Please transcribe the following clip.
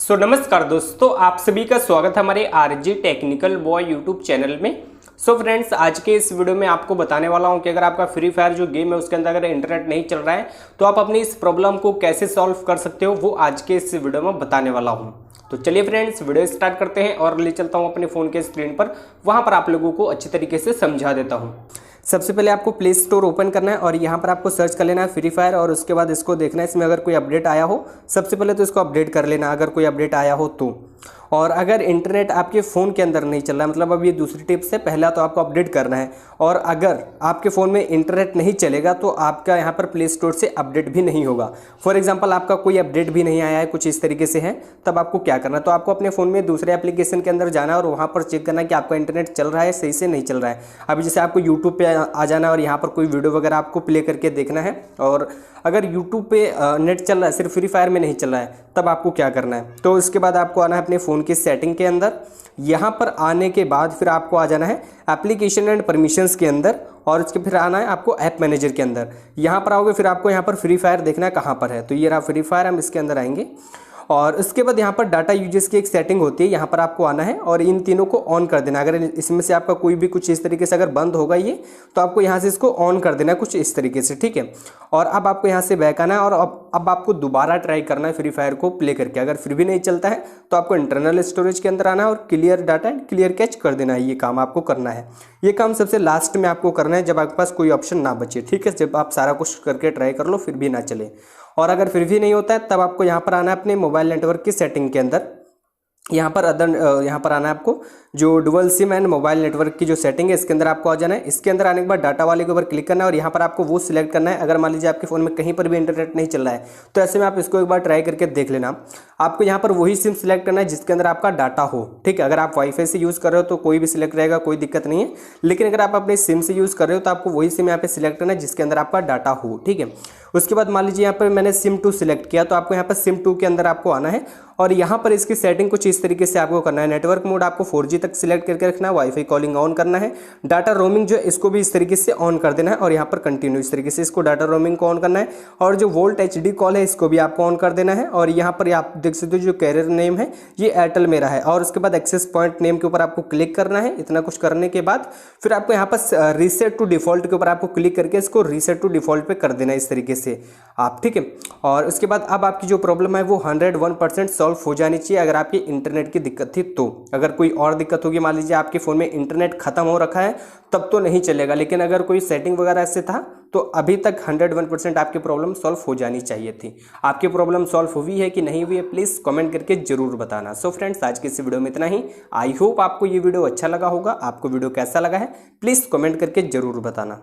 नमस्कार दोस्तों, आप सभी का स्वागत है हमारे RG technical boy YouTube channel में। फ्रेंड्स, आज के इस वीडियो में आपको बताने वाला हूं कि अगर आपका फ्री फायर जो गेम है उसके अंदर अगर इंटरनेट नहीं चल रहा है तो आप अपनी इस प्रॉब्लम को कैसे सॉल्व कर सकते हो, वो आज के इस वीडियो में बताने वाला हूं। तो चलिए फ्रेंड्स, वीडियो स्टार्ट करते हैं और ले चलता हूं अपने फ़ोन के स्क्रीन पर, वहां पर आप लोगों को अच्छी तरीके से समझा देता हूं। सबसे पहले आपको प्ले स्टोर ओपन करना है और यहाँ पर आपको सर्च कर लेना है फ्री फायर, और उसके बाद इसको देखना है इसमें अगर कोई अपडेट आया हो। सबसे पहले तो इसको अपडेट कर लेना अगर कोई अपडेट आया हो तो। और अगर इंटरनेट आपके फ़ोन के अंदर नहीं चल रहा है, मतलब अब ये दूसरी टिप्स है, पहला तो आपको अपडेट करना है। और अगर आपके फ़ोन में इंटरनेट नहीं चलेगा तो आपका यहाँ पर प्ले स्टोर से अपडेट भी नहीं होगा। फॉर एग्जांपल आपका कोई अपडेट भी नहीं आया है, कुछ इस तरीके से है, तब आपको क्या करना है, तो आपको अपने फ़ोन में दूसरे एप्लीकेशन के अंदर जाना है और वहाँ पर चेक करना है कि आपका इंटरनेट चल रहा है, सही से नहीं चल रहा है। अभी जैसे आपको यूट्यूब पे आ जाना है और यहाँ पर कोई वीडियो वगैरह आपको प्ले करके देखना है, और अगर यूट्यूब पे नेट चल रहा है, सिर्फ फ्री फायर में नहीं चल रहा है, तब आपको क्या करना है, तो इसके बाद आपको आना है अपने फ़ोन की सेटिंग के अंदर। यहाँ पर आने के बाद फिर आपको आ जाना है एप्लीकेशन एंड परमिशंस के अंदर, और इसके फिर आना है आपको ऐप मैनेजर के अंदर। यहाँ पर आओगे, फिर आपको यहाँ पर फ्री फायर देखना है कहाँ पर है, तो ये रहा फ्री फायर, हम इसके अंदर आएंगे। और इसके बाद यहाँ पर डाटा यूजेस की एक सेटिंग होती है, यहाँ पर आपको आना है और इन तीनों को ऑन कर देना। अगर इसमें से आपका कोई भी कुछ इस तरीके से अगर बंद होगा ये, तो आपको यहाँ से इसको ऑन कर देना है कुछ इस तरीके से, ठीक है। और अब आपको यहाँ से बैक आना है और अब आपको दोबारा ट्राई करना है फ्री फायर को प्ले करके। अगर फिर भी नहीं चलता है तो आपको इंटरनल स्टोरेज के अंदर आना है और clear data and clear catch कर देना है। ये काम आपको करना है, ये काम सबसे लास्ट में आपको करना है, जब आपके पास कोई ऑप्शन ना बचे, ठीक है। जब आप सारा कुछ करके ट्राई कर लो फिर भी ना चले, और अगर फिर भी नहीं होता है, तब आपको यहाँ पर आना है अपने मोबाइल नेटवर्क की सेटिंग के अंदर। यहाँ पर आना है आपको जो dual SIM and mobile network की जो सेटिंग है, इसके अंदर आपको आ जाना है। इसके अंदर आने के बाद डाटा वाले के ऊपर क्लिक करना है और यहाँ पर आपको वो सिलेक्ट करना है। अगर मान लीजिए आपके फ़ोन में कहीं पर भी इंटरनेट नहीं चल रहा है, तो ऐसे में आप इसको एक बार ट्राई करके देख लेना। आपको यहाँ पर वही सिम सिलेक्ट करना है जिसके अंदर आपका डाटा हो, ठीक है। अगर आप वाईफाई से यूज़ कर रहे हो तो कोई भी सिलेक्ट रहेगा, कोई दिक्कत नहीं है। लेकिन अगर आप अपने सिम से यूज़ कर रहे हो तो आपको वही सिम यहाँ पे सिलेक्ट करना है जिसके अंदर आपका डाटा हो, ठीक है। उसके बाद मान लीजिए यहाँ पर मैंने सिम 2 सिलेक्ट किया, तो आपको यहाँ पर सिम 2 के अंदर आपको आना है और यहाँ पर इसकी सेटिंग कुछ इस तरीके से आपको करना है। नेटवर्क मोड आपको 4G तक सिलेक्ट करके रखना है, वाईफाई कॉलिंग ऑन करना है, डाटा रोमिंग जो है इसको भी इस तरीके से ऑन कर देना है, और यहाँ पर कंटिन्यू इस तरीके से इसको डाटा रोमिंग को ऑन करना है। और जो वोल्ट HD कॉल है इसको भी आपको ऑन कर देना है। और यहाँ पर आप देख सकते हो जो कैरियर नेम है ये एयरटेल मेरा है, और उसके बाद एक्सेस पॉइंट नेम के ऊपर आपको क्लिक करना है। इतना कुछ करने के बाद फिर आपको यहाँ पर रीसेट टू डिफॉल्ट के ऊपर आपको क्लिक करके इसको रीसेट टू डिफॉल्ट पे कर देना है इस तरीके से आप, ठीक है। और उसके बाद अब आपकी जो प्रॉब्लम है वो 101% सॉल्व हो जानी चाहिए। अगर आपकी इंटरनेट की दिक्कत थी तो, अगर कोई और दिक्कत होगी, मान लीजिए आपके फ़ोन में इंटरनेट खत्म हो रखा है, तब तो नहीं चलेगा। लेकिन अगर कोई सेटिंग वगैरह ऐसे था तो अभी तक 101% आपकी प्रॉब्लम सॉल्व हो जानी चाहिए थी। आपकी प्रॉब्लम सॉल्व हुई है कि नहीं हुई है, प्लीज़ कमेंट करके जरूर बताना। फ्रेंड्स, आज के इस वीडियो में इतना ही। आई होप आपको ये वीडियो अच्छा लगा होगा। आपको वीडियो कैसा लगा है प्लीज़ कमेंट करके जरूर बताना।